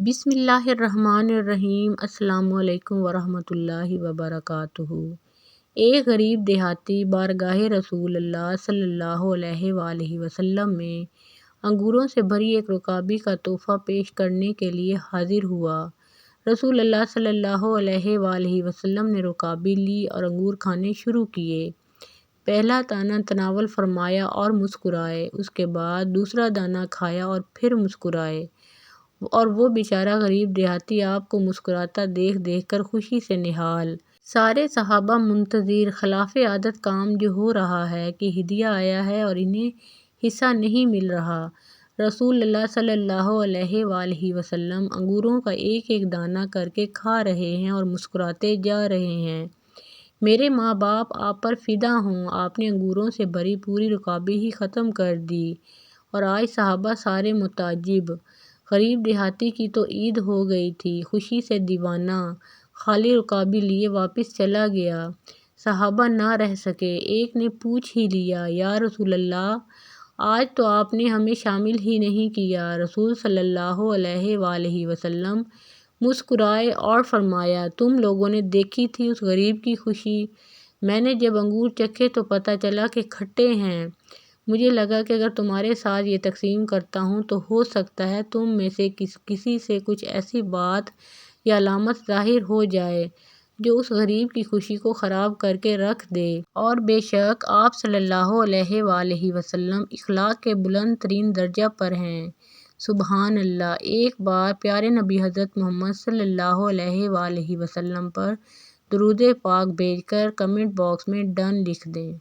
بسم اللہ الرحمن الرحیم۔ السلام علیکم ورحمۃ اللہ وبرکاتہ۔ ایک غریب دیہاتی بارگاہ رسول اللہ صلی اللہ علیہ وآلہ وسلم میں انگوروں سے بھری ایک رکابی کا تحفہ پیش کرنے کے لیے حاضر ہوا۔ رسول اللہ صلی اللہ علیہ وآلہ وسلم نے رکابی لی اور انگور کھانے شروع کیے۔ پہلا دانہ تناول فرمایا اور مسکرائے، اس کے بعد دوسرا دانہ کھایا اور پھر مسکرائے، اور وہ بیچارہ غریب دیہاتی آپ کو مسکراتا دیکھ دیکھ کر خوشی سے نہال۔ سارے صحابہ منتظر، خلاف عادت کام جو ہو رہا ہے کہ ہدیہ آیا ہے اور انہیں حصہ نہیں مل رہا۔ رسول اللہ صلی اللہ علیہ وآلہ وسلم انگوروں کا ایک ایک دانہ کر کے کھا رہے ہیں اور مسکراتے جا رہے ہیں۔ میرے ماں باپ آپ پر فدا ہوں، آپ نے انگوروں سے بھری پوری رکابی ہی ختم کر دی۔ اور آج صحابہ سارے متعجب۔ غریب دیہاتی کی تو عید ہو گئی تھی، خوشی سے دیوانہ، خالی رکابی لیے واپس چلا گیا۔ صحابہ نہ رہ سکے، ایک نے پوچھ ہی لیا، یا رسول اللہ، آج تو آپ نے ہمیں شامل ہی نہیں کیا۔ رسول صلی اللہ علیہ وآلہ وسلم مسکرائے اور فرمایا، تم لوگوں نے دیکھی تھی اس غریب کی خوشی؟ میں نے جب انگور چکھے تو پتہ چلا کہ کھٹے ہیں۔ مجھے لگا کہ اگر تمہارے ساتھ یہ تقسیم کرتا ہوں تو ہو سکتا ہے تم میں سے کسی سے کچھ ایسی بات یا علامت ظاہر ہو جائے جو اس غریب کی خوشی کو خراب کر کے رکھ دے۔ اور بے شک آپ صلی اللہ علیہ وآلہ وسلم اخلاق کے بلند ترین درجہ پر ہیں۔ سبحان اللہ۔ ایک بار پیارے نبی حضرت محمد صلی اللہ علیہ وآلہ وسلم پر درود پاک بھیج کر کمنٹ باکس میں ڈن لکھ دیں۔